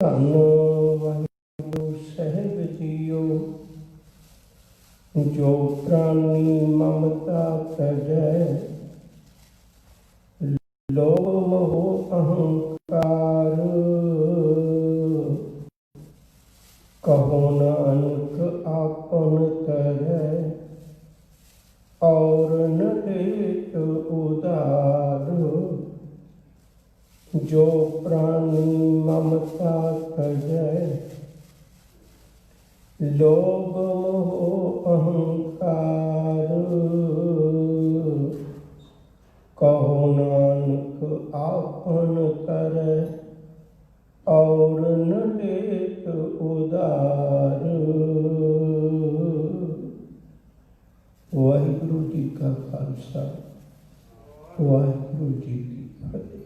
ਧੰਨ ਵਾਹਿਗੁਰੂ ਸਾਹਿਬ ਜੀਓ, ਜੋ ਪ੍ਰਾਨੀ ਮਮਤਾ ਤਜੈ, ਲੋਭ ਮੋਹ ਅਹੰਕਾਰ, ਕਹੋ ਨਾਨਕ ਆਪਨ ਤਰੈ, ਔਰ ਨ ਲੇਤ ਉਧਾਰ। जो प्राणी ममता तजै, लोभ मोह अहंकार, कहो नानक आपन तरै, और न लेत उधार। वाहिगुरु जी का खालसा, वाहिगुरु जी की फतेह।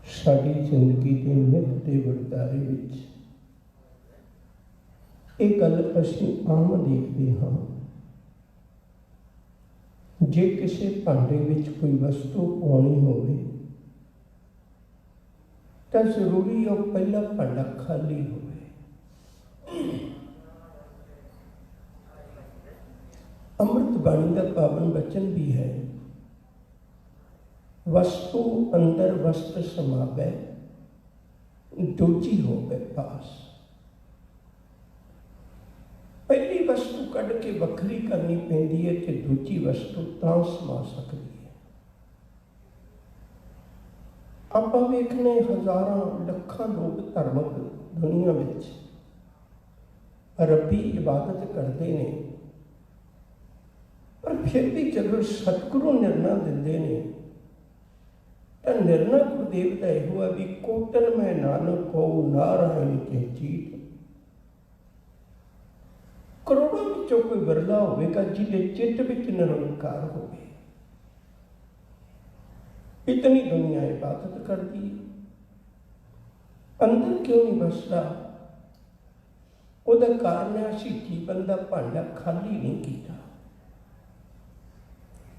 साड़ी जिंदगी के नित के वरतारे विच ये गल असीं आम देखते हाँ। जे किसी भांडे विच कोई वस्तु पाउणी होवे तां जरूरी है पहला भांडा खाली होवे। अमृत बाणी का पावन वचन भी है, वस्तु अंदर वस्त्र समावै, दूजी हो गए पास। पहली वस्तु कढ़ के वखरी करनी पैंदी है कि दूजी वस्तु तां समा सकती है। आपां वेखने हज़ारां लखां लोग धार्मिक दुनिया विच रब्बी इबादत करते हैं, पर फिर भी जब सतगुरु निर्णय दिंदे ने निर्णय गुरुदेव का यह हुआ भी कोटन में नानक हो नारायण के जीत। करोड़ों विचों कोई विरला होगा जिसके चित्त विच निरंकार होवे। इतनी दुनिया इबादत करती है, अंदर क्यों नहीं बसता? उसका कारण है असीं जीवन का भांडा खाली नहीं किया।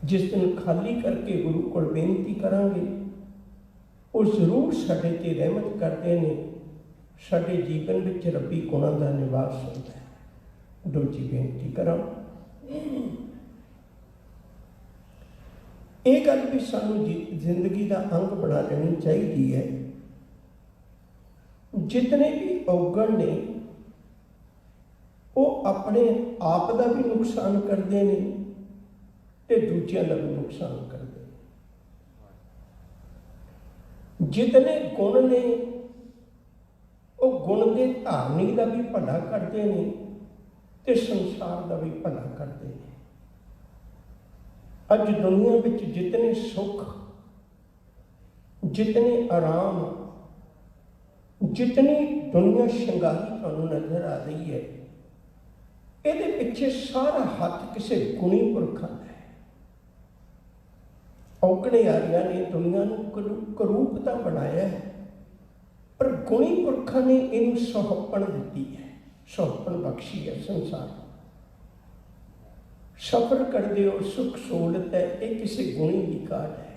जिस दिन खाली करके गुरु को बेनती करांगे, वो जरूर साडे ते रहमत करते हैं, साडे जीवन विच रब्बी गुणां दा निवास होता है। दूजी बेनती करां, ये गल भी सानू जिंदगी का अंग बना लेनी चाहिए है। जितने भी अवगण ने वो अपने आप का भी नुकसान करते हैं ते दूजियां का भी नुकसान करते हैं। जितने गुण ने वो गुण के धारनी का भी भला करते हैं ते संसार का भी भला करते हैं। अज दुनिया विच जितने सुख, जितने आराम, जितनी दुनिया शंगारी तुहानूं नजर आ रही है, ये पिछे सारा हथ किसी गुणी पुरखा है। औगणे आरिया ने दुनिया को करूपता बनाया है, पर गुणी पुरखा ने इनू सौंपण दी है, सौंपण बख्शी है। संसार सफर करते हो, सुख सहूलत है, ये किसी गुणी की काट है।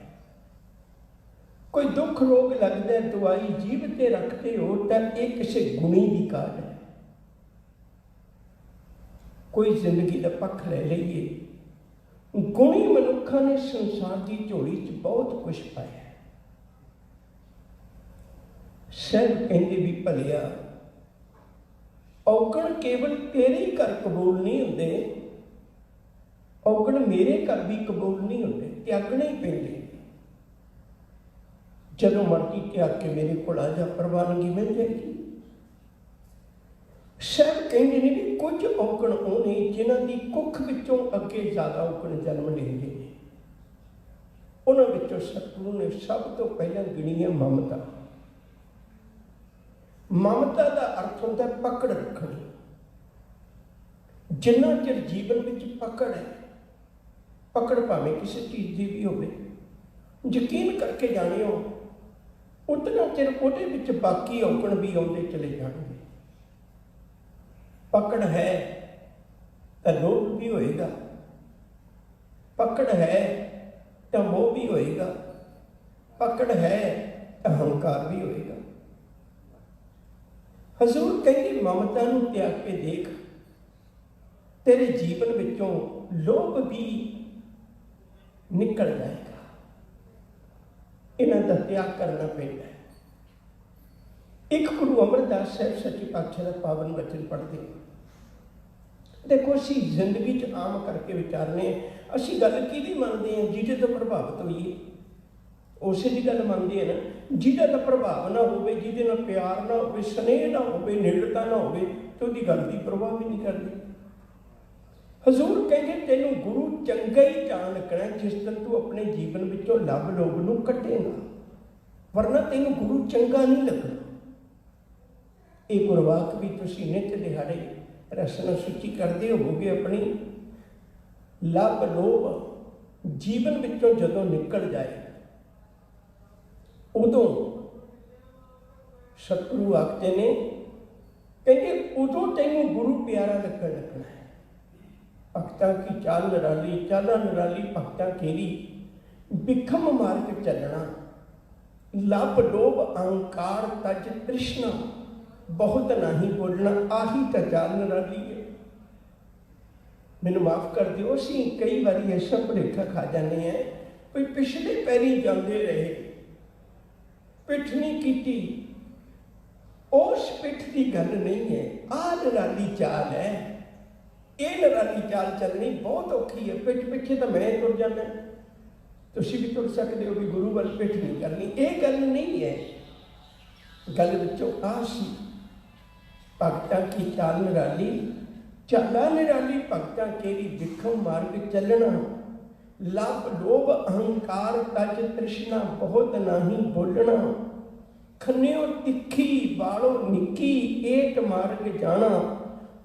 कोई दुख रोग लगता है, दवाई जीभ ते रखते हो तो ये किसी गुणी की काट है। कोई जिंदगी का पक्ष ले लीए, गुणी मनुखा ने संसार की झोली च बहुत कुछ पाया। सैद कहते भी भलिया, औगण केवल तेरे ही घर कबूल नहीं होंदे, औगण मेरे घर भी कबूल नहीं होंदे, त्यागने ही पैंदे। जदों मर्जी त्याग के मेरे को आ जा, प्रवानगी मिल जाएगी। सैद कहते हैं कि कुछ औगण वो ने जिन्हों की कुख विचों अगे ज़्यादा औगण जन्म लेंदे ने। उन्हां विचों सतगुरु ने सब तो पहला गिनी है ममता। ममता का अर्थ होता है पकड़ रखनी। जिन्ना चिर जीवन विच पकड़ है, पकड़ भावें किसी चीज़ की भी होवे, यकीन करके जाने हो, उतना चिर उहदे विच बाकी औगण भी आउंदे चले जाणगे। पकड़ है तो लोभ भी होएगा, पकड़ है तो मोह भी होएगा, पकड़ है अहंकार भी होएगा। हजूर कहते ममता नूं त्याग के देख, तेरे जीवन विचों लोभ भी निकल जाएगा। इन्हां दा त्याग करना पैंदा है। एक गुरु अमरदास साहब सच्चे पातशाह का पावन वचन पढ़ते हैं। देखो असी जिंदगी च आम करके विचारने, असी गल किहदी मनते हैं? जिहदे तो प्रभावित होइए उसे की गल मनते हैं ना। जिहदा तो प्रभाव ना होवे, जिहदे नाल प्यार ना होवे, स्नेह ना होवे, नेड़ता ना होवे, तो उहदी गल दी परवाह भी नहीं करते। हजूर कहेंगे तेनों गुरु चंगा ही जान लगना जिस दिन तू अपने जीवन विचों लभ लोभ नूं कटेगा, वरना तेनों गुरु चंगा नहीं लगना। ये गुरवाक भी तुसीं नित दिहाड़े रसना सुची करते होवोगे। अपनी लभ लोभ जीवन विचों जदों निकल जाए उदों सतगुरु आखते ने, कहते उदों तेनों गुरु प्यारा लगना है। भगतां की चाल निराली, चाला निराली भगतां केरी, बिखम मार्ग चलना, लभ लोभ अहंकार तज तृष्णा, बहुत नहीं बोलना, आही तो चाल निराली है। मैनू माफ कर दिओ, असीं कई बारी ऐसा भुलेखा खा जाते हैं, कोई पिछले पैरी जाते रहे, पिठ नहीं की, उस पिठ की गल नहीं है। आ निराली चाल है, ये निराली चाल चलनी बहुत औखी है। पिठ पिछे तो मैं तुर जाना, तुसीं भी तुर सकते हो, भी गुरु वाल पिठ नहीं करनी, ये गल नहीं है। गल विचों आ सी भगतां की चाल निराली, चाला निराली भगतां केरी, बिखम मार्ग चलना, लभ लोभ अहंकार तज तृष्णा, बहुत नहीं बोलना, खन्नियो तिखी बालो निकी, एट मार्ग जाना,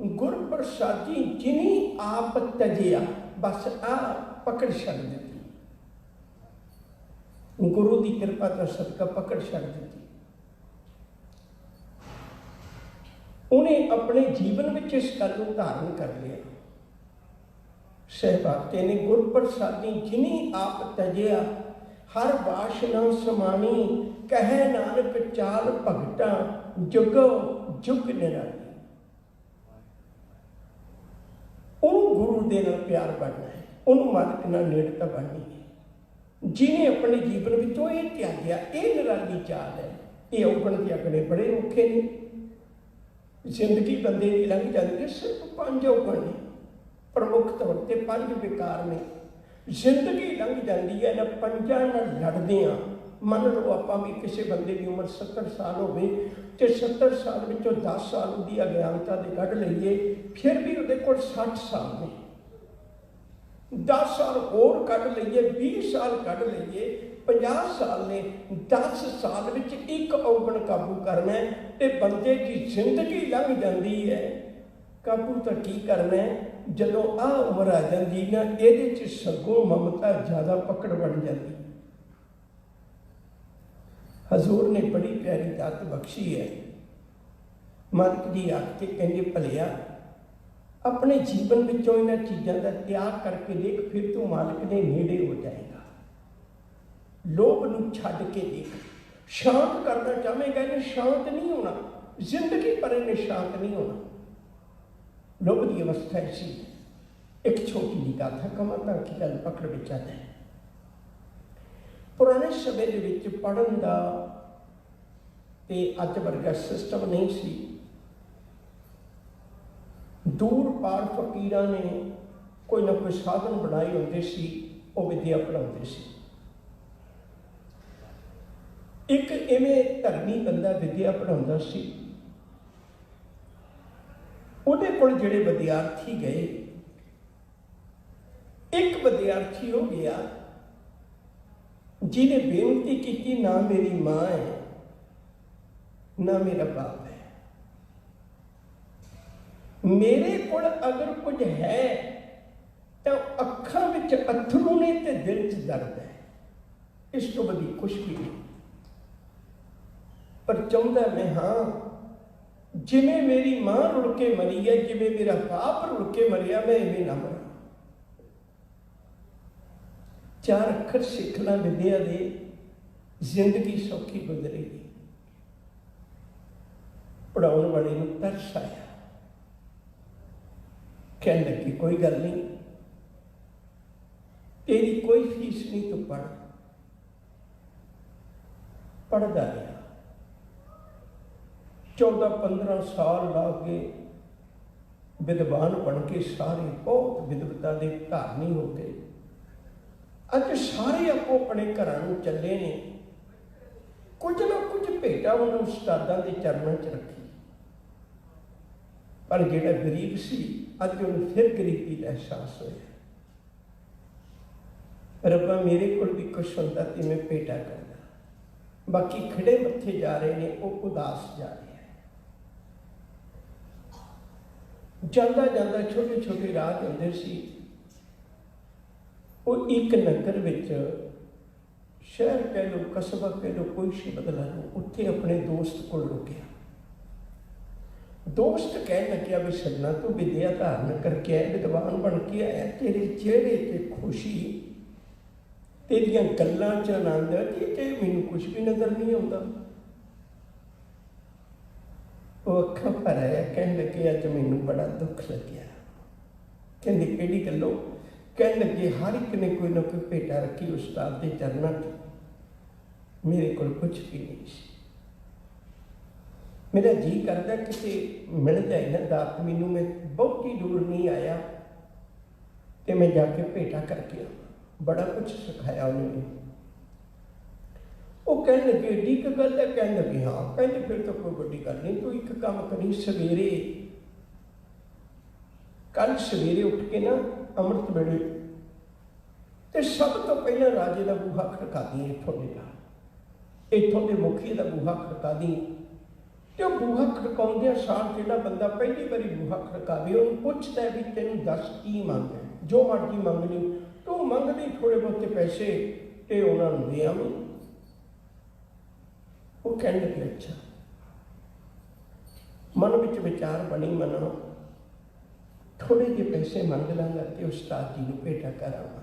गुर प्रसादी जिनी आप तजिया। बस आ पकड़ छड़ दी, गुरु की कृपा का सदका पकड़ छड़ दी। उन्हें अपने जीवन में इस गल को धारण कर लिया। सहबागते ने गुर प्रसादी जिनी आप तजिया, हर वासना समानी, कहे नानक चाल भगता, जुगो जुग निराली। उन्होंने गुरु के नाल प्यार बढ़ना है, उन्होंने मालिक नाल नेड़ता बढ़नी है। जिन्हें अपने जीवन में तो ये त्यागया, ये निराली चाल है। ये औगण त्यागने बड़े औखे ने। जिंदगी बंदे की लंघ जाती है, सिर्फ 5 औगण ने, प्रमुख तौर पर 5 विकार ने। जिंदगी लंघ जाती है, इन्हां 5 नाल लड़दे हैं। मन लो आपां भी किसी बंदे की उम्र 70 साल होवे ते 70 साल विचों 10 साल उहदी अज्ञानता दे कढ लईए, फिर भी उहदे कोल 60 साल ने। 10 साल होर कढ लईए, 20 साल कढ लईए, 50 साल ने। 10 साल विच एक औगण काबू करना है ते बंदे की जिंदगी लंघ जाती है। काबू तो की करना है, जदों आ उम्र आ जाती ना, इहदे च सगों ममता ज़्यादा पकड़ बन जाती। हजूर ने बड़ी प्यारी दात बख्शी है। मालिक जी आके कहते भलिया अपने जीवन विचों इन्हां चीज़ों का त्याग करके देख, फिर तू मालिक ने नेड़े हो जाएगा। लोभ नूं छड्ड के देख, शांत करना चाहेगा, इन्हें शांत नहीं होना, जिंदगी पर इन्हें शांत नहीं होना। लोभ की अवस्था ऐसी। एक छोटी जी गाथा कमां ताकि गल पकड़ विच आ जाए। पुराने समय दे विच पढ़न दा ते अज वर्गा सिस्टम नहीं सी। दूर पार फकीरां ने कोई ना कोई साधन बनाए होंदे सी, वो विद्या पढ़ाउंदे सी। एक इवें धर्मी बंदा विद्या पढ़ाउंदा सी। उहदे कोल जिहड़े विद्यार्थी गए, एक विद्यार्थी हो गया जिन्हें बेनती की, ना मेरी माँ है ना मेरा बाप है, मेरे को अगर कुछ है तो अखां विच अथरू ने ते दिल च दर्द है, इस तो बड़ी कुछ भी नहीं। पर चाहता मैं हाँ, जिमें मेरी माँ रुड़ के मरी है, जिमें मेरा बाप रुड़ के मरिया, मैं इवें ना मरा। 4 अखर सिखना विद्या दे, जिंदगी सौखी गुजरेगी। पढ़ाने वाले को तरस आया, कहने लगी कोई गल नहीं, तेरी कोई फीस नहीं, तो पढ़ता रहा। 14-15 साल ला के विद्वान बन के सारे बहुत विद्वता के धारनी हो गए। अज सारे आपो अपने घरों चले ने, कुछ ना कुछ भेटा उन्होंने उस्तादां के चरणों च रखी। पर जिहड़ा गरीब सी अज उन्हें फिर गरीबी का एहसास होया। रब्बा मेरे को भी कुछ होंदा ते मैं भेटा करदा, बाकी खड़े मत्थे जा रहे हैं, वो उदास जा रहे हैं। जांदा जांदा छोटे छोटे राह जांदे सी, वो एक नगर विच, शहर कह लो, कस्बा कह लो, कोई शब्द ला लो, उत्थे अपने दोस्त को रुकिया। दोस्त कह लग्या भी सजना तू विद्या धारण करके आया, विद्वान बन के आया, तेरे चेहरे ते खुशी, तेरिया गल्लां च आनंद, कि मैनू कुछ भी नजर नहीं आता। वो अखा भर आया, कह लगे अज मैनू बड़ा दुख लग्या। कहते किहड़ी गल्लों? कह लगे हर एक ने कोई ना कोई भेटा रखी उस्ताद के चरणों च, मेरे को कुछ भी नहीं सी। मेरा जी करता किसी मिल जाए ना दात मैनू, मैं बहुती दूर नहीं आया तो मैं जाके भेटा करके आवा। बड़ा कुछ सिखाया उन्होंने। वो कह लगे एडी एक गल है? कह लगे हाँ। कहते फिर तो कोई बड़ी गल नहीं, तू एक काम करी, सवेरे कल सवेरे उठ के ना अमृत वेले तो सब तो पहले राजे का बूहा खड़का दी, इत्थों के मुखी का बूहा खड़का दी। तो बूहा खड़काउंदियां सार जिहड़ा बंदा पहली बारी बूहा खड़कावे, उन्हें पुछदा है भी तेन दस की मंग है, जो मर्जी मंग ली, तू मंग ली थोड़े बहुते पैसे तो उन्होंने दे आवी। वो कहने लगे अच्छा। मन में विचार बनी, मना थोड़े जे पैसे मंग लांगा तो उस्ताद जी को भेटा करांगा।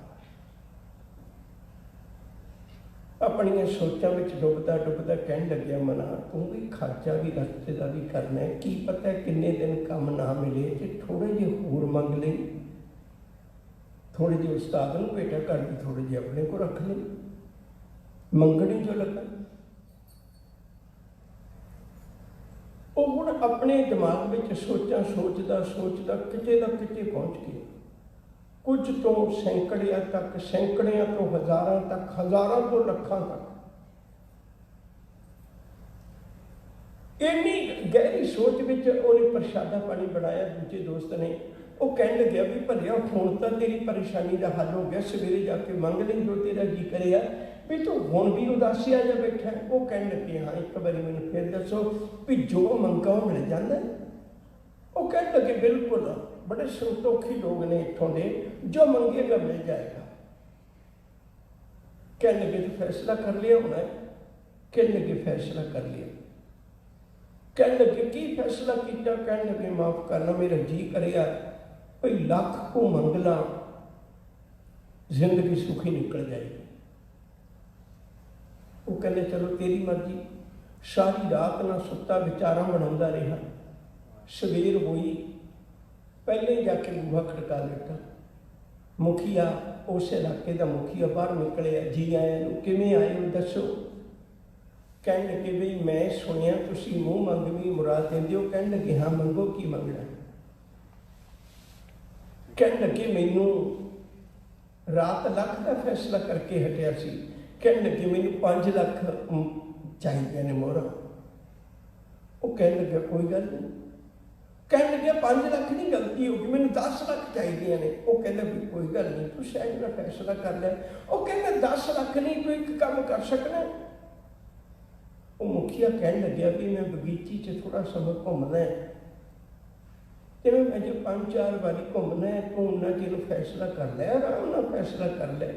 अपनिया सोचों में डुबदा डुबदा कहन लग्या मना, तू भी खर्चा भी रस्ते का भी करना है, की पता है किन्ने दिन काम ना मिले, जो थोड़े जे होर मंग ले, थोड़े जे उस्ताद नूं भेटा कर दी, थोड़े जे अपने को रख ले, मंगनी जो लगा। वो हुण अपने दिमाग में सोचा सोचता सोचता किते दा किते पहुँच गया। कुछ तो सैकड़िया तक, सैकड़िया तो हज़ारां तक, हज़ारां तो लखां तक। इन्नी गहरी सोच में उन्हें प्रशादा पानी बनाया। दूजे दोस्त ने वो कह लग्या भी भरिया हुण तो तेरी परेशानी का हल हो गया, सवेरे जाके मंग ली जो तेरा जी करे भी, तू हुण भी उदासी आ जा बैठा है। वो कह लगे हाँ, एक बार मैंने फिर दसो भी जो मंगा वो मिल जाता है? वो कह लगे बिल्कुल, बड़े संतोखी लोग ने इतों के, जो मंगेगा मिल जाएगा। कह लगे तो फैसला कर लिया होना है? कह लगे फैसला कर लिया। कह लगे की फैसला किया? कह लगे माफ करना, मेरा जी करेगा भाई लाख को मंगला, जिंदगी सुखी निकल जाएगी। वो कहने चलो तेरी मर्जी। सारी रात ना सुता विचारा बनाता रहा। सवेर हुई, पहले जाके बूहा खड़का लेता। मुखिया, उस इलाके का मुखिया बाहर निकलिया, जी आया किवें आए हो दसो। कह लगे बई मैं सुनिया तुसीं मूँह मंगवी मुराद देंदे हो। कह लगे हाँ मंगो, की मंगना? कह लगे मैनू रात लख का फैसला करके हटिया सी। कह लगे मैनू 5 लाख चाहिए ने मोहरा। वो कह लगे कोई गल नहीं। कह लगे 5 लाख नहीं गलती होगी, मैंने 10 लाख चाहिए ने। वो कहना भी कोई गल नहीं, तू शायद मैं फैसला कर लिया। वो कहना 10 लाख नहीं, तू एक काम कर सकना। वो मुखिया कह लग्या भी मैं बगीची च थोड़ा समय घूमना है, तो मैं जो 5-4 बारी घूमना है, तू उन्ना चीज फैसला कर लिया, आराम नाल फैसला कर लिया।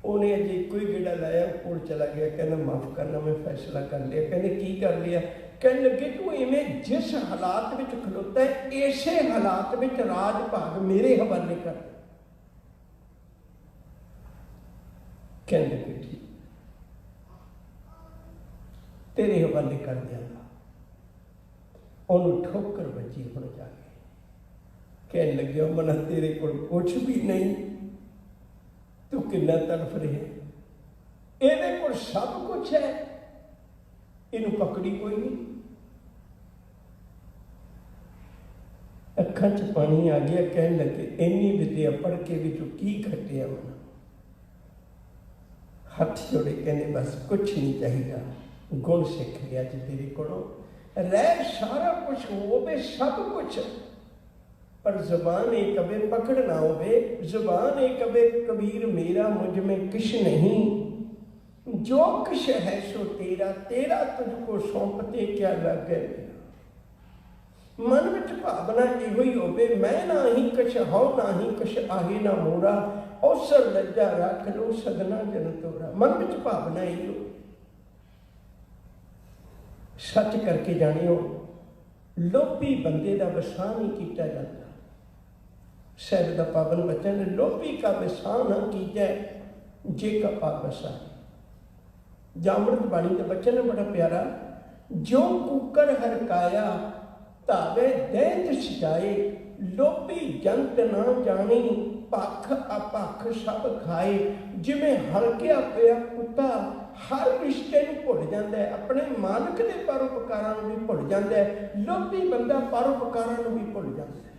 उन्हें अजे एक ही गेड़ा लाया, कोल चला गया, कहना माफ करना मैं फैसला कर लिया। कहने की कर लिया? कह लगे तू इवें जिस हालात में खलोता है, इसे हालात में राज भाग मेरे हवाले कर। कह लगे ठीक। तेरे हवाले कर दियाँगा। उन्होंने ठोकर बची हुण जाके कहन लग्या मना तेरे कोल कुछ भी नहीं, तू किन्ना तड़फ रहा, ਇਹਦੇ ਕੋਲ सब कुछ है, ਇਹਨੂੰ पकड़ी कोई नहीं। ਅੱਖਾਂ 'ਚ पानी आ गया, कहन लगे इन्नी विद्या पढ़ के भी तू की खटिया मना। हथ जोड़े कहने बस कुछ नहीं चाहिए, गुण सीख गया जी तेरे कोलों, रह सारा कुछ होवे सब कुछ, पर जुबान एक कबे पकड़ ना होवे, जुबान एक कबे कबीर मेरा मुझ में किश नहीं, जो किश है सो तेरा, तेरा तुझको सौंपते क्या लगे मेरा। मन विच भावना इहो ही होवे, मैं ना ही कछ हौ ना ही कछ आहे ना मोरा, औसर लज्जा रख लो सदना जन तोरा। मन विच भावना इहो, सच करके जानियो लोभी बंदे का वसा नहीं किया जाता। साहिब का पावन वचन, लोभी का वसा न कीजै जे कपा वसा। जामृत बाणी का वचन है बड़ा प्यारा, जो कुकर हरकाया धावे दैंत सजाए, लोभी जंत ना जानी पख अपख सब खाए। जिमें हलकिया पिया कुत्ता हर रिश्ते नूं भुल जाता है, अपने मालक के परोपकारां नूं भी भुल जाता है, लोभी बंदा परोपकारां नूं भी भुल जाता है।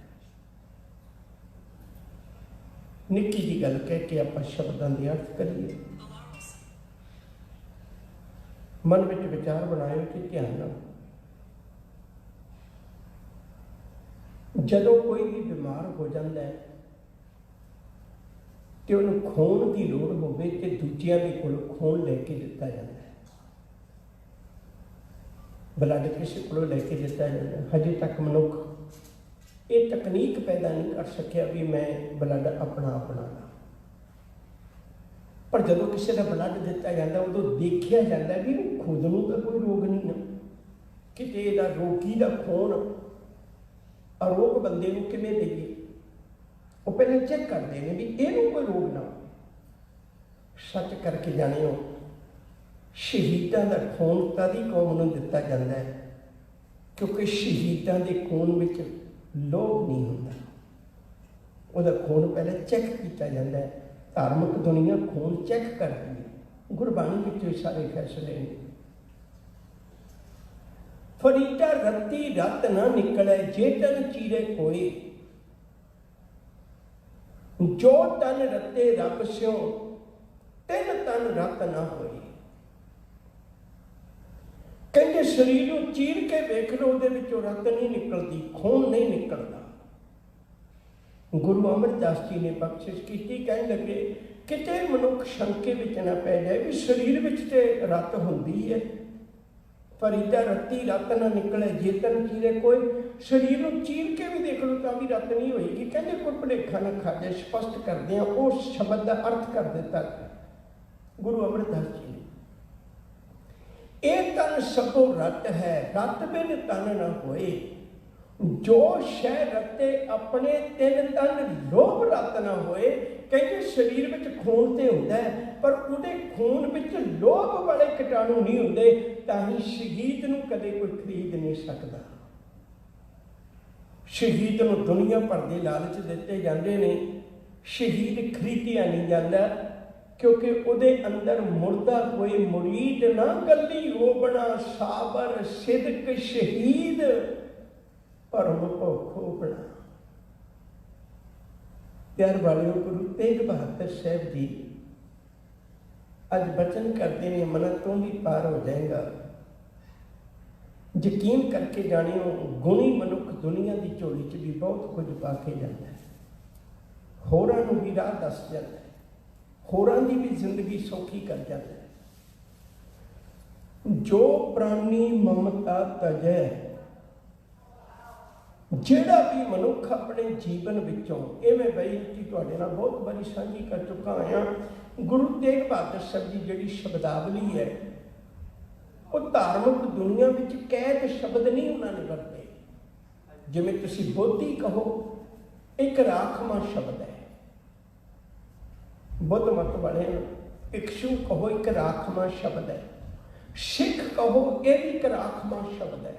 निक्की जी गल कह के आपां शब्दां दे अर्थ करिए, मन विच विचार बनाए कि ध्यान नाल जदों कोई भी बीमार हो जाता है तो उन्हें खून की लोड़ होवे ते दूजियां दे कोल खून लैके दिता जाता है, ब्लड किसी को लैके दिता जाता है। हजे तक मनुख ये तकनीक पैदा नहीं कर सकिया भी मैं ब्लड अपना अपना ला, पर जदों किसी का ब्लड दिता जाता उदों देखिया जाता भी खुद नूं तो कोई रोग नहीं ना, किते इहदा रोगी का खून अरोग बंदे नूं किवें देईए, वो पहले चेक करते हैं भी इहनूं कोई रोग ना। सच करके जानियो शहीदां दा खून तदी कौम नूं दिता जाता है क्योंकि शहीदां दे खून विच लोभ नहीं हुंदा, उहदा खून पहले चेक किया जाता है। धार्मिक दुनिया खून चेक करती है, गुरबाणी विच सारे फैसले ने। फरीटा रत्ती रत ना निकले जे तन चीरे कोई, जो तन रत्ते रब स्यों तिन तन रत ना होई। कहते शरीर को चीर के वेख लो, उहदे विचों रत नहीं निकलती, खून नहीं निकलता। गुरु अमरदास जी ने बख्शिश की, कहने लगे किते मनुख शंके विच ना पै जाए भी शरीर विच ते रत हुंदी है, फरीदा रत्ती रत ना निकले जे तन चीरे कोई। शरीर को चीर के भी देख लो तो भी रत नहीं होएगी। कहते कोई भुलेखा ना खा जाए, स्पष्ट करते हैं उस शब्द का अर्थ कर दिता गुरु अमरदास जी ने। ए तन सबो रत है, रत बिन तन न होए, जो शह रते अपने तिन तन लोभ रत न होए। कहते शरीर में खून तो होंदा है पर उहदे खून में लोभ वाले कीटाणु नहीं होंदे, तां ही शहीद नूं कदे कोई खरीद नहीं सकता। शहीद नूं दुनिया भर के लालच दिते जाते हैं, शहीद खरीदिया नहीं जाता क्योंकि उहदे अंदर मुर्दा कोई मुरीद ना गली होबना, साबर सिदक शहीद परम भुखो बना। प्यार वालियों, गुरु तेग बहादुर साहब जी अज बचन करते हैं मन तो भी पार हो जाएगा। यकीन करके जानियो गुणी मनुख दुनिया की झोली च भी बहुत कुछ पा के जाता है, होरां नूं भी राह दस जाता है, होरां की भी जिंदगी सौखी कर जाता है। जो प्राणी ममता तजै, ਜਿਹੜਾ भी मनुख अपने जीवन विचों, ये मैं बेनती तुहाडे नाल बहुत बारी साझी कर चुका हाँ। गुरु तेग बहादुर साहब जी जिहड़ी शब्दावली है वो धार्मिक दुनिया विच कैद शब्द नहीं उन्होंने वरते। जिवें तुसीं बोधी कहो एक राखवां शब्द है, बुद्ध मत वाले भिक्षु कहो एक राखवां शब्द है। सिख कहो ये भी एक राखवां शब्द है,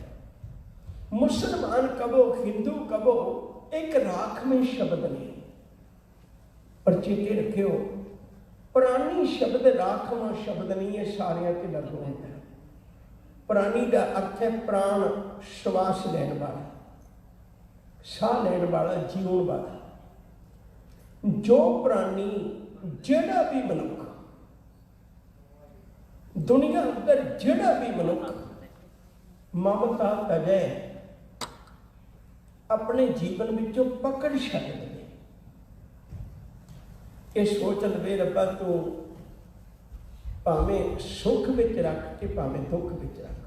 मुसलमान कहो, हिंदू कहो, एक राखवें शब्द ने। पर चेते रखियो, प्राणी शब्द राखवां शब्द नहीं है, सारिया ते लागू होता है। प्राणी का अर्थ है प्राण, श्वास लैन वाला, साह लैन वाला, जीवन वाला। जो प्राणी, जिहड़ा भी मनुख दुनिया अंदर, जिहड़ा भी मनुख ममता तजै अपने जीवन विचों पकड़ छड्ड दे, ये सोच लवे रब्बा तू भावें सुख विच रख के भावें दुख विच रख,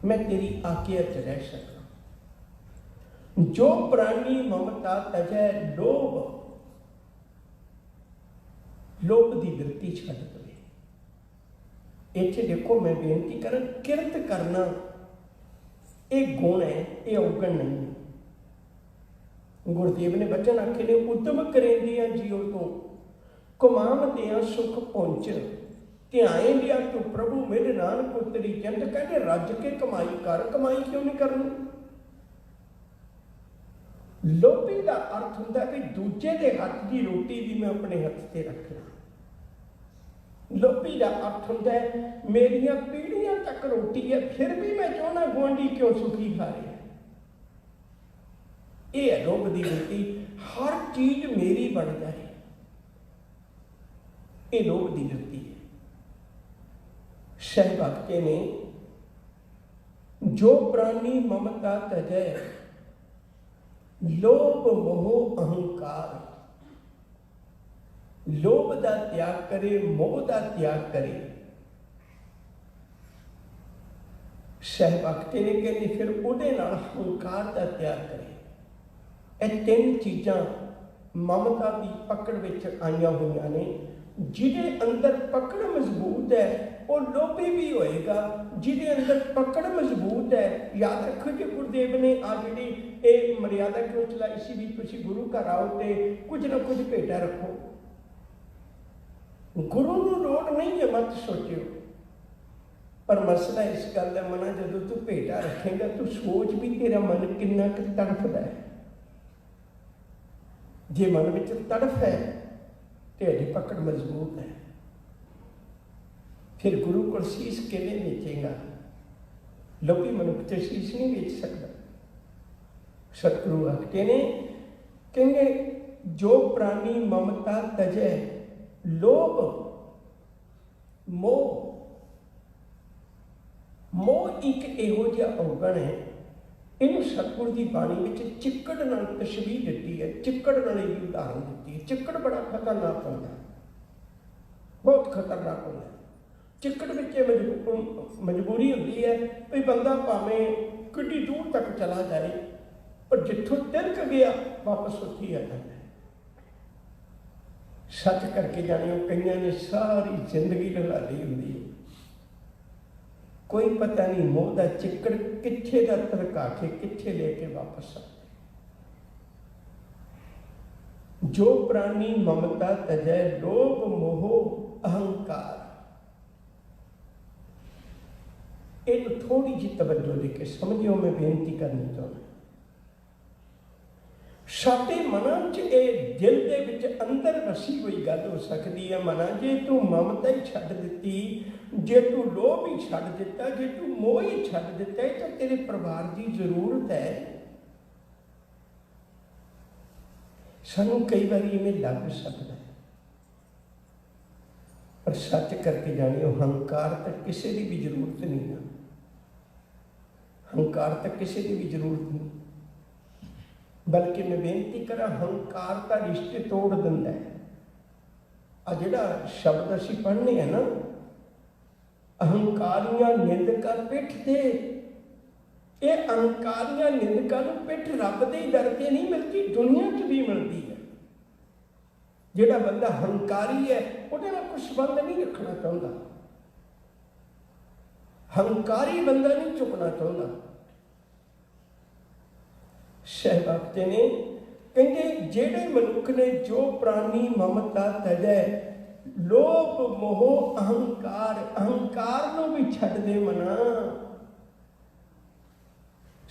मैं तेरी आज्ञा च रह सकां। जो प्राणी ममता तजै लोभ, लोभ की वृत्ति छड्ड दे। इत्थे देखो, मैं बेनती करा, किरत करना ये गुण है, ये अवगुण नहीं है। गुरुदेव ने वचन आखे ने, उद्यम करेंदियां जियो तो कमावदियां सुख पहुंच, ध्यान लिया तू प्रभु मेरे नानक उतरी जिंद। कहते रज के कमाई कर, कमाई क्यों नहीं करनी? लोभी का अर्थ होंदा भी दूजे के हथ की रोटी भी मैं अपने हथ से रखना। लोभी का अर्थ होंदा है मेरिया पीढ़ियां तक रोटी है, फिर भी मैं चाहना गुआढ़ी क्यों सुखी खा रहा है। ये है लोभ की वृत्ति, हर चीज मेरी बन जाए, ये लोभ की वृत्ति है। सहवाक्य ने, जो प्राणी ममता तजै लोभ मोह अहंकार, लोभ का त्याग करे, मोह का त्याग करे। सहभक्ति ने कहते फिर उहदे नाल हंकार का त्याग करे। ये तीन चीज़ां ममता की पकड़ विच आईयां हुईयां ने। जिहदे अंदर पकड़ मजबूत है वो लोभी भी होएगा, जिहदे अंदर पकड़ मजबूत है। याद रखो जी, गुरुदेव ने आ जिहड़ी ये मर्यादा क्यों चलाई सी भी तुसीं गुरु घर आओ तो कुछ ना कुछ भेटा रखो। गुरु नूं लोड़ नहीं है, मत सोचियो, पर मसला इस गल का मना, जदों तू भेटा रखेगा तू सोच भी तेरा मन कितना क तड़फदा है। जे मन विच तड़फ है तेरी पकड़ मजबूत है, फिर गुरु को शीश किवें बेचेगा? लोभी मनुख ते शीश नहीं बेच सकता। सतगुरु आखते ने, कहेंगे जो प्राणी ममता तजै लोभ मोह, मोह एक इहो जिहा अवगुण है, इन्हूं सतगुर की बाणी में चिक्कड़ नाल तशबीह दी है, चिक्कड़ नाल इहदी उदाहरण दी है। चिक्कड़ बड़ा खतरनाक होंदा है, बहुत खतरनाक होंदा है। चिक्कड़ विच मजबूरी होंदी है भी बंदा भावें किड्डी दूर तक चला जाए, पर जिथों तिलक गया वापस उत्थे ही आ जाता है। सच करके जानियो, कईयां ने सारी जिंदगी लगा ली होंदी है, कोई पता नहीं मोह का चिक्कड़ कित्थे दा तड़का के कित्थे लेके वापस आते। जो प्राणी ममता तजै लोभ मोह अहंकार, इन थोड़ी जी तवज्जो देके समझियो, मैं बेनती करनी चाहूँगा। साडे मनां च ये दिल दे विच अंदर वसी हुई गल हो सकती है। मना जे तू ममता ही छड्ड दित्ती, जे तू लोभ ही छड्ड दिता, जे तू मोह ही छड्ड दिता है, तो तेरे परिवार की जरूरत है। सानू कई बार इवें लग सकता है, पर सच करके जानियो, हंकार तक किसी की भी जरूरत नहीं है। हंकार तक किसी की भी जरूरत नहीं, बल्कि मैं बेनती करा, हंकार का रिश्ते तोड़ दिंदा है। आ जिहड़ा शब्द असीं पढ़ने हैं ना, अहंकारियां निंदका पिठ दे, ये अहंकारियां निंदका नूं पिठ रब दे दर ते नहीं मिलती, दुनिया च भी मिलती है। जिहड़ा बंदा हंकारी है उहदे नाल कोई संबंध नहीं रखना चाहुंदा, हंकारी बंदा नहीं चुकना चाहुंदा। सहभक्त ने कहते जेड़े मनुख ने जो प्राणी ममता तजै ਲੋਭ ਮੋਹ ਅਹੰਕਾਰ, ਅਹੰਕਾਰ ਨੂੰ ਵੀ ਛੱਡ ਦੇ ਮਨਾ।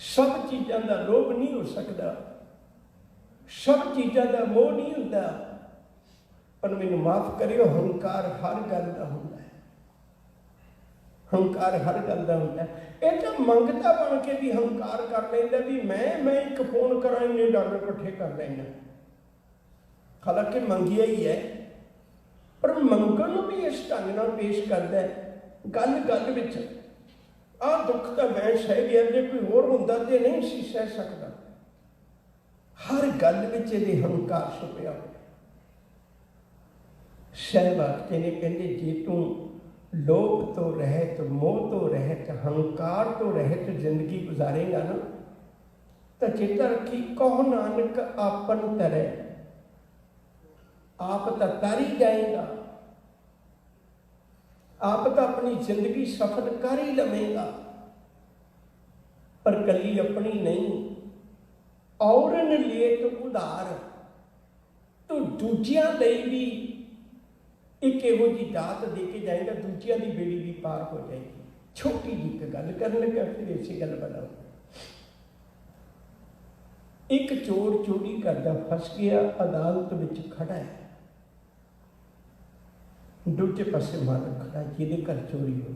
ਸਭ ਚੀਜ਼ਾਂ ਦਾ ਲੋਭ ਨਹੀਂ ਹੋ ਸਕਦਾ, ਸਭ ਚੀਜ਼ਾਂ ਦਾ ਮੋਹ ਨਹੀਂ ਹੁੰਦਾ, ਪਰ ਮੈਨੂੰ ਮਾਫ ਕਰਿਓ, ਹੰਕਾਰ ਹਰ ਗੱਲ ਦਾ ਹੁੰਦਾ ਹੈ। ਹੰਕਾਰ ਹਰ ਗੱਲ ਦਾ ਹੁੰਦਾ ਹੈ। ਇਹ ਤਾਂ ਮੰਗਤਾ ਬਣ ਕੇ ਵੀ ਹੰਕਾਰ ਕਰ ਲੈਂਦਾ ਵੀ ਮੈਂ ਇੱਕ ਫੋਨ ਕਰਾਂ ਇੰਨੇ ਡਾਲਰ ਇਕੱਠੇ ਕਰ ਲੈਣਾ। ਹਾਲਾਂਕਿ ਮੰਗਿਆ ਹੀ ਹੈ, ਪਰ ਮੰਗਣ ਨੂੰ ਵੀ ਇਸ ਢੰਗ ਨਾਲ ਪੇਸ਼ ਕਰਦਾ ਹੈ। ਗੱਲ ਗੱਲ ਵਿੱਚ ਆਹ ਦੁੱਖ ਤਾਂ ਮੈਂ ਸਹਿ ਗਿਆ, ਜੇ ਕੋਈ ਹੋਰ ਹੁੰਦਾ ਤੇ ਨਹੀਂ ਸੀ ਸਹਿ ਸਕਦਾ। ਹਰ ਗੱਲ ਵਿੱਚ ਇਹਦੇ ਹੰਕਾਰ ਛੁਪਿਆ ਹੋਇਆ। ਸਹਿਬਾਗਤੇ ਨੇ ਕਹਿੰਦੇ, ਜੇ ਤੂੰ ਲੋਭ ਤੋਂ ਰਹਿਤ, ਮੋਹ ਤੋਂ ਰਹਿਤ, ਹੰਕਾਰ ਤੋਂ ਰਹਿਤ ਜ਼ਿੰਦਗੀ ਗੁਜ਼ਾਰੇਗਾ ਨਾ, ਤਾਂ ਚੇਤਾ ਰੱਖੀ, ਕਹੋ ਨਾਨਕ ਆਪਨ ਤਰੈ, ਆਪ ਤਾਂ ਤਾਰੀ ਜਾਏਗਾ, ਆਪ ਤਾਂ ਆਪਣੀ ਜ਼ਿੰਦਗੀ ਸਫਲ ਕਰ ਹੀ ਲਵੇਗਾ, ਪਰ ਕੱਲੀ ਆਪਣੀ ਨਹੀਂ। ਔਰਨ ਲੇਤ ਉਧਾਰ, ਤੂੰ ਦੂਜਿਆਂ ਲਈ ਵੀ ਇੱਕ ਇਹੋ ਜਿਹੀ ਦਾਤ ਦੇ ਕੇ ਜਾਏਗਾ, ਦੂਜਿਆਂ ਦੀ ਬੇੜੀ ਵੀ ਪਾਰ ਹੋ ਜਾਏਗੀ। ਛੋਟੀ ਜਿਹੀ ਇੱਕ ਗੱਲ ਕਰਨ ਲੱਗਾ, ਫਿਰ ਇਸੇ ਗੱਲ ਬਣਾਓ। ਇੱਕ ਚੋਰ ਚੋਰੀ ਕਰਦਾ ਫਸ ਗਿਆ, ਅਦਾਲਤ ਵਿੱਚ ਖੜਾ ਹੈ। ਦੂਜੇ ਪਾਸੇ ਮਾਲਕ ਖੜਾ, ਜਿਹਦੇ ਘਰ ਚੋਰੀ ਹੋਈ।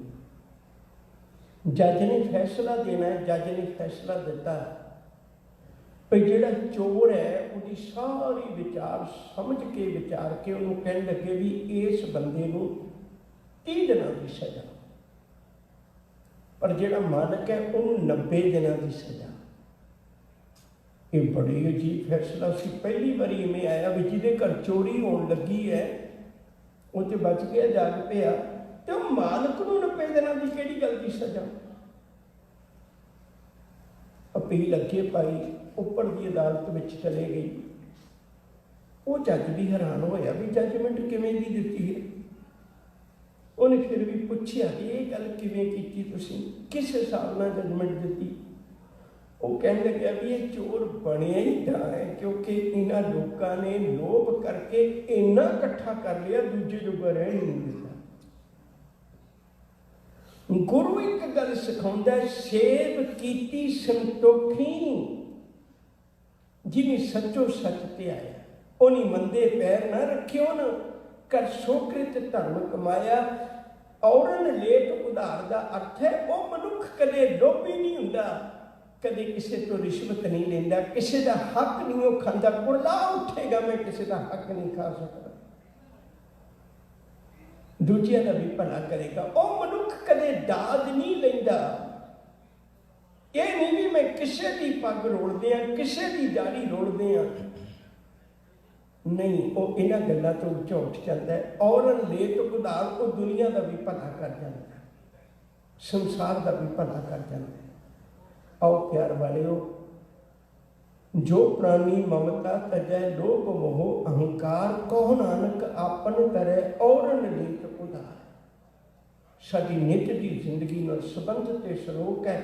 ਜੱਜ ਨੇ ਫੈਸਲਾ ਦੇਣਾ ਹੈ। ਜੱਜ ਨੇ ਫੈਸਲਾ ਦਿੱਤਾ ਵੀ ਜਿਹੜਾ ਚੋਰ ਹੈ ਉਹਦੀ ਸਾਰੀ ਵਿਚਾਰ ਸਮਝ ਕੇ ਵਿਚਾਰ ਕੇ ਉਹਨੂੰ ਕਹਿਣ ਲੱਗੇ ਵੀ ਇਸ ਬੰਦੇ ਨੂੰ 30 ਦਿਨਾਂ ਦੀ ਸਜ਼ਾ, ਪਰ ਜਿਹੜਾ ਮਾਲਕ ਹੈ ਉਹਨੂੰ 90 ਦਿਨਾਂ ਦੀ ਸਜ਼ਾ। ਇਹ ਬੜੀ ਅਜੀਬ ਫੈਸਲਾ ਸੀ। ਪਹਿਲੀ ਵਾਰੀ ਇਵੇਂ ਆਇਆ ਵੀ ਜਿਹਦੇ ਘਰ ਚੋਰੀ ਹੋਣ ਲੱਗੀ ਹੈ ਉਹ 'ਚ ਬਚ ਗਿਆ, ਜਾਗ ਪਿਆ, ਤੇ ਉਹ ਮਾਲਕ ਨੂੰ 90 ਦਿਨਾਂ ਦੀ ਕਿਹੜੀ ਗੱਲ ਦੀ ਸਜ਼ਾ। ਅਪੀਲ ਅੱਗੇ ਪਾਈ, ਉੱਪਰ ਦੀ ਅਦਾਲਤ ਵਿੱਚ ਚਲੇ ਗਈ। ਉਹ ਜੱਜ ਵੀ ਹੈਰਾਨ ਹੋਇਆ ਵੀ ਜੱਜਮੈਂਟ ਕਿਵੇਂ ਦੀ ਦਿੱਤੀ ਹੈ। ਉਹਨੇ ਫਿਰ ਵੀ ਪੁੱਛਿਆ ਕਿ ਇਹ ਗੱਲ ਕਿਵੇਂ ਕੀਤੀ ਤੁਸੀਂ, ਕਿਸ ਹਿਸਾਬ ਨਾਲ ਜੱਜਮੈਂਟ ਦਿੱਤੀ। ਉਹ ਕਹਿਣ ਲੱਗਿਆ ਵੀ ਇਹ ਚੋਰ ਬਣਿਆ ਹੀ ਤਾਂ ਹੈ ਕਿਉਂਕਿ ਇਹਨਾਂ ਲੋਕਾਂ ਨੇ ਲੋਭ ਕਰਕੇ ਇੰਨਾ ਇਕੱਠਾ ਕਰ ਲਿਆ, ਦੂਜੇ ਜੋਗਾ ਰਹਿਣ ਹੀ ਨਹੀਂ ਦਿੱਤਾ। ਗੁਰੂ ਇੱਕ ਗੱਲ ਸਿਖਾਉਂਦਾ, ਸੇਵ ਕੀਤੀ ਸੰਤੋਖੀ, ਜਿਹਨੇ ਸੱਚੋ ਸੱਚ ਤੇ ਆਇਆ, ਉਹਨੀ ਮੰਦੇ ਪੈਰ ਨਾ ਰੱਖਿਓ ਨਾ, ਕਰ ਸੋਕ੍ਰਿਤ ਧਰਮ ਕਮਾਇਆ। ਔਰਨ ਲੇਟ ਉਧਾਰ ਦਾ ਅਰਥ ਹੈ ਉਹ ਮਨੁੱਖ ਕਦੇ ਲੋਭੀ ਨਹੀਂ ਹੁੰਦਾ, ਕਦੇ ਕਿਸੇ ਤੋਂ ਰਿਸ਼ਵਤ ਨਹੀਂ ਲੈਂਦਾ, ਕਿਸੇ ਦਾ ਹੱਕ ਨਹੀਂ ਉਹ ਖਾਂਦਾ। ਕੁਰਲਾ ਉੱਠੇਗਾ, ਮੈਂ ਕਿਸੇ ਦਾ ਹੱਕ ਨਹੀਂ ਖਾ ਸਕਦਾ, ਦੂਜਿਆਂ ਦਾ ਵੀ ਭਲਾ ਕਰੇਗਾ। ਉਹ ਮਨੁੱਖ ਕਦੇ ਦਾਜ ਨਹੀਂ ਲੈਂਦਾ। ਇਹ ਨਹੀਂ ਵੀ ਮੈਂ ਕਿਸੇ ਦੀ ਪੱਗ ਰੋਲਦੇ ਆ, ਕਿਸੇ ਦੀ ਦਾੜੀ ਰੋਲਦੇ ਆ, ਨਹੀਂ, ਉਹ ਇਹਨਾਂ ਗੱਲਾਂ ਤੋਂ ਝੂਠ ਜਾਂਦਾ ਹੈ। ਔਰਨ ਲੇਤ ਉਧਾਰ, ਉਹ ਦੁਨੀਆ ਦਾ ਵੀ ਭਲਾ ਕਰ ਜਾਂਦਾ, ਸੰਸਾਰ ਦਾ ਵੀ ਭਲਾ ਕਰ ਜਾਂਦਾ। ਆਓ ਪਿਆਰ ਵਾਲਿਓ, ਜੋ ਪ੍ਰਾਣੀ ਮਮਤਾ ਤਜੈ ਲੋਭ ਮੋਹ ਅਹੰਕਾਰ, ਕਹੋ ਨਾਨਕ ਆਪਨ ਤਰੈ ਔਰਨ ਲੇਤ ਉਧਾਰ। ਸਾਡੀ ਨਿੱਤ ਦੀ ਜ਼ਿੰਦਗੀ ਨਾਲ ਸੰਬੰਧ ਤੇ ਸਰੋਕ ਹੈ।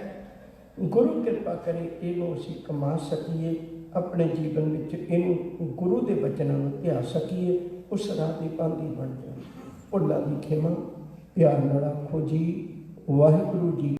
ਗੁਰੂ ਕਿਰਪਾ ਕਰੇ ਇਹਨੂੰ ਅਸੀਂ ਕਮਾ ਸਕੀਏ, ਆਪਣੇ ਜੀਵਨ ਵਿੱਚ ਇਹਨੂੰ ਗੁਰੂ ਦੇ ਬਚਨਾਂ ਨੂੰ ਧਿਆ ਸਕੀਏ, ਉਸ ਰਾਹ ਦੀ ਪਾਂਧੀ ਬਣ ਜਾਏ। ਭੁੱਲਾਂ ਦੀ ਖਿਮਾ, ਪਿਆਰ ਨਾਲ ਆਖੋ ਜੀ ਵਾਹਿਗੁਰੂ ਜੀ।